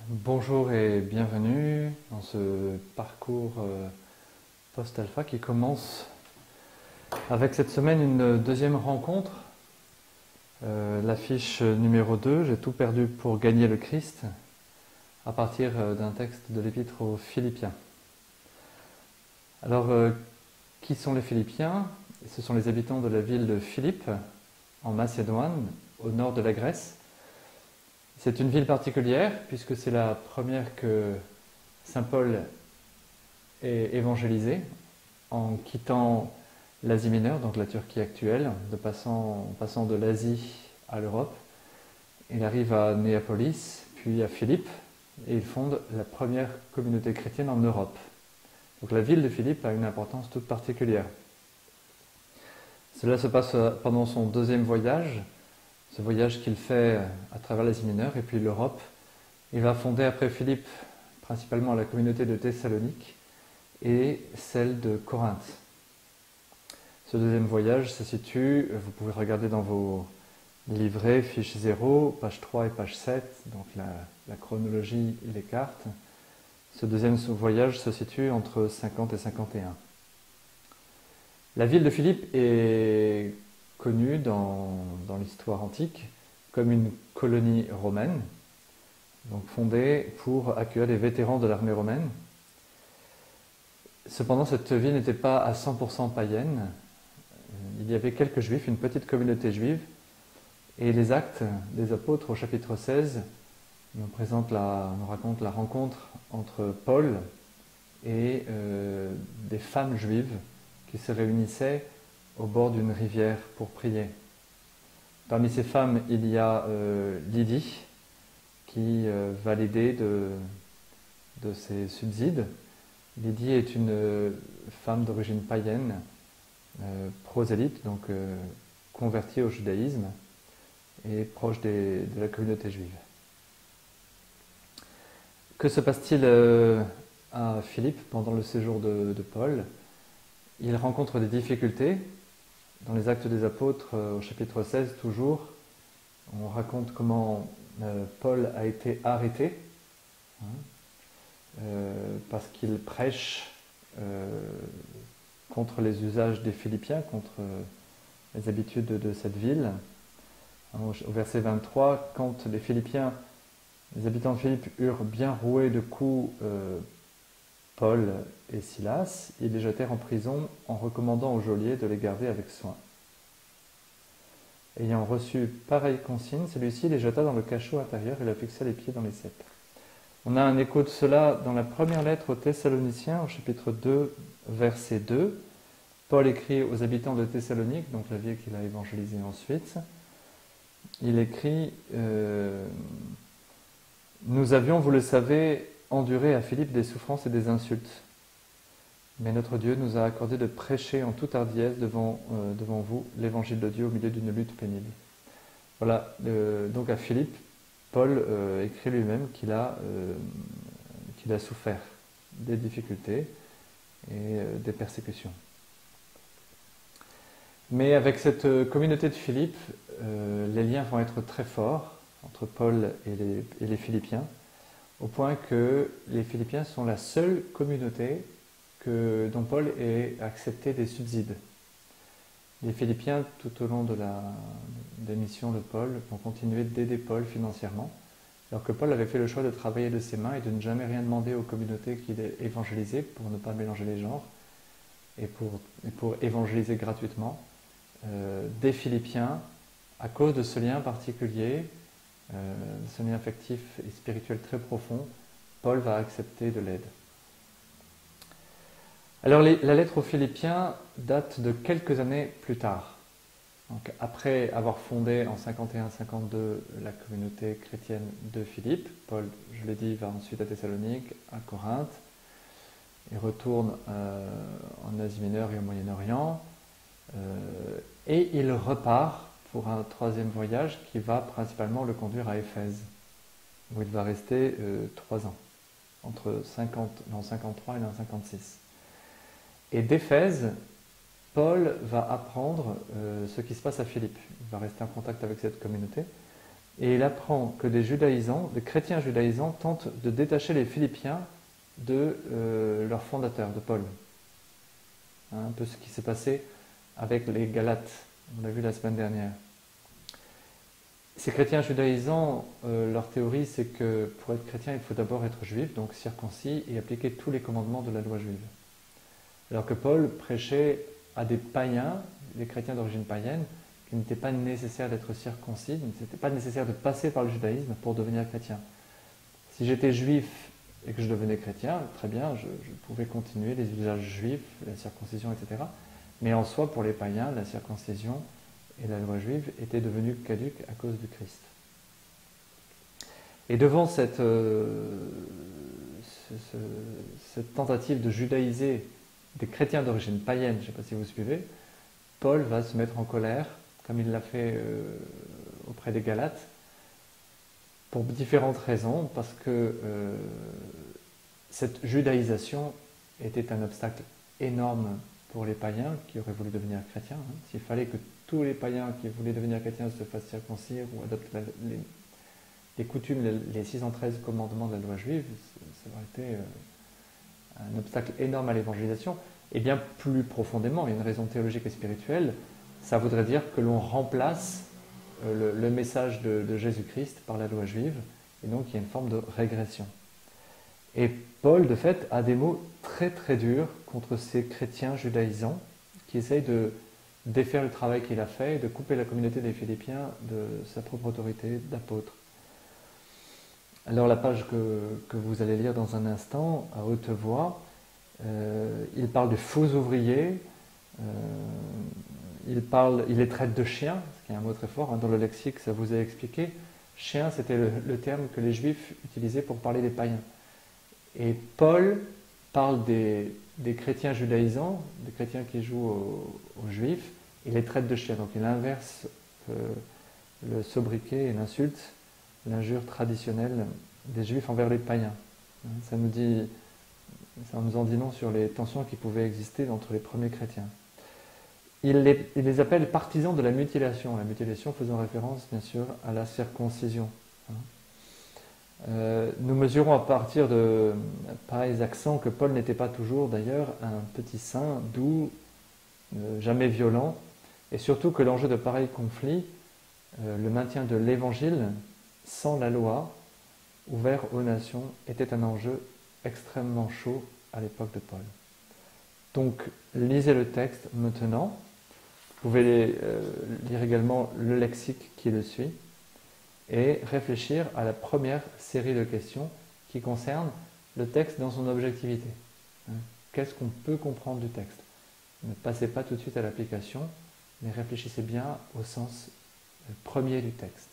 Bonjour et bienvenue dans ce parcours post-alpha qui commence avec cette semaine une deuxième rencontre. L'affiche numéro 2, j'ai tout perdu pour gagner le Christ, à partir d'un texte de l'épître aux Philippiens. Alors, qui sont les Philippiens? Ce sont les habitants de la ville de Philippe, en Macédoine, au nord de la Grèce. C'est une ville particulière puisque c'est la première que saint Paul ait évangélisée en quittant l'Asie mineure, donc la Turquie actuelle, en passant de l'Asie à l'Europe. Il arrive à Néapolis, puis à Philippe, et il fonde la première communauté chrétienne en Europe. Donc la ville de Philippe a une importance toute particulière. Cela se passe pendant son deuxième voyage, ce voyage qu'il fait à travers l'Asie mineure et puis l'Europe. Il va fonder après Philippe principalement la communauté de Thessalonique et celle de Corinthe. Ce deuxième voyage se situe, vous pouvez regarder dans vos livrets, fiche 0, page 3 et page 7, donc la chronologie et les cartes. Ce deuxième voyage se situe entre 50 et 51. La ville de Philippe est connue dans l'histoire antique comme une colonie romaine, donc fondée pour accueillir des vétérans de l'armée romaine. Cependant, cette ville n'était pas à 100% païenne. Il y avait quelques juifs, une petite communauté juive, et les Actes des Apôtres au chapitre 16 nous racontent la rencontre entre Paul et des femmes juives qui se réunissaient au bord d'une rivière pour prier. Parmi ces femmes, il y a Lydie qui va l'aider de ses subsides. Lydie est une femme d'origine païenne, prosélyte, donc convertie au judaïsme et proche de la communauté juive. Que se passe-t-il à Philippe pendant le séjour de Paul? Il rencontre des difficultés. Dans les Actes des Apôtres, au chapitre 16 toujours, on raconte comment Paul a été arrêté parce qu'il prêche contre les usages des Philippiens, contre les habitudes de cette ville. Au verset 23, quand les Philippiens, les habitants de Philippe, eurent bien roué de coups Paul et Silas, ils les jetèrent en prison en recommandant au geôlier de les garder avec soin. Ayant reçu pareille consigne, celui-ci les jeta dans le cachot intérieur et leur fixa les pieds dans les ceps. On a un écho de cela dans la première lettre aux Thessaloniciens, au chapitre 2, verset 2. Paul écrit aux habitants de Thessalonique, donc la ville qu'il a évangélisée ensuite. Il écrit Nous avions, vous le savez, enduré à Philippe des souffrances et des insultes. Mais notre Dieu nous a accordé de prêcher en toute hardiesse devant vous l'évangile de Dieu au milieu d'une lutte pénible. Voilà, donc à Philippe, Paul écrit lui-même qu'il a souffert des difficultés et des persécutions. Mais avec cette communauté de Philippe, les liens vont être très forts entre Paul et les Philippiens, au point que les Philippiens sont la seule communauté dont Paul ait accepté des subsides. Les Philippiens, tout au long des missions de Paul, vont continuer d'aider Paul financièrement, alors que Paul avait fait le choix de travailler de ses mains et de ne jamais rien demander aux communautés qu'il évangélisait pour ne pas mélanger les genres et pour évangéliser gratuitement. Des Philippiens, à cause de ce lien particulier, ce lien affectif et spirituel très profond, Paul va accepter de l'aide. Alors la lettre aux Philippiens date de quelques années plus tard. Donc, après avoir fondé en 51-52 la communauté chrétienne de Philippe, Paul, je l'ai dit, va ensuite à Thessalonique, à Corinthe, il retourne en Asie mineure et au Moyen-Orient, et il repart pour un troisième voyage qui va principalement le conduire à Éphèse, où il va rester 3 ans, entre l'an 53 et l'an 56. Et d'Éphèse, Paul va apprendre ce qui se passe à Philippe. Il va rester en contact avec cette communauté. et il apprend que des chrétiens judaïsants tentent de détacher les Philippiens de leur fondateur, de Paul. Un peu ce qui s'est passé avec les Galates, on l'a vu la semaine dernière. Ces chrétiens judaïsants, leur théorie, c'est que pour être chrétien, il faut d'abord être juif, donc circoncis, et appliquer tous les commandements de la loi juive. Alors que Paul prêchait à des païens, des chrétiens d'origine païenne, qu'il n'était pas nécessaire d'être circoncis, il n'était pas nécessaire de passer par le judaïsme pour devenir chrétien. Si j'étais juif et que je devenais chrétien, très bien, je pouvais continuer les usages juifs, la circoncision, etc. Mais en soi, pour les païens, la circoncision et la loi juive étaient devenues caduques à cause du Christ. Et devant cette tentative de judaïser des chrétiens d'origine païenne, je ne sais pas si vous suivez, Paul va se mettre en colère, comme il l'a fait auprès des Galates, pour différentes raisons, parce que cette judaïsation était un obstacle énorme pour les païens qui auraient voulu devenir chrétiens. S'il fallait que tous les païens qui voulaient devenir chrétiens se fassent circoncire ou adoptent les coutumes, les 613 commandements de la loi juive, ça aurait été un obstacle énorme à l'évangélisation. Et bien plus profondément, il y a une raison théologique et spirituelle, ça voudrait dire que l'on remplace le message de Jésus-Christ par la loi juive, et donc il y a une forme de régression. Et Paul, de fait, a des mots très très durs contre ces chrétiens judaïsants qui essayent de défaire le travail qu'il a fait et de couper la communauté des Philippiens de sa propre autorité d'apôtre. Alors la page que vous allez lire dans un instant, à haute voix, il parle de faux ouvriers, il les traite de chiens, ce qui est un mot très fort, dans le lexique, ça vous a expliqué. Chien, c'était le terme que les Juifs utilisaient pour parler des païens. Et Paul parle des chrétiens judaïsants, des chrétiens qui jouent aux Juifs, il les traite de chiens. Donc il inverse le sobriquet et l'insulte, l'injure traditionnelle des Juifs envers les païens. Ça nous en dit long sur les tensions qui pouvaient exister entre les premiers chrétiens. Il les appelle partisans de la mutilation faisant référence bien sûr à la circoncision. Nous mesurons à partir de pareils accents que Paul n'était pas toujours d'ailleurs un petit saint, doux, jamais violent, et surtout que l'enjeu de pareils conflits, le maintien de l'évangile sans la loi, ouvert aux nations, était un enjeu extrêmement chaud à l'époque de Paul. Donc lisez le texte maintenant, vous pouvez lire également le lexique qui le suit, et réfléchir à la première série de questions qui concernent le texte dans son objectivité. Qu'est-ce qu'on peut comprendre du texte? Ne passez pas tout de suite à l'application, mais réfléchissez bien au sens premier du texte.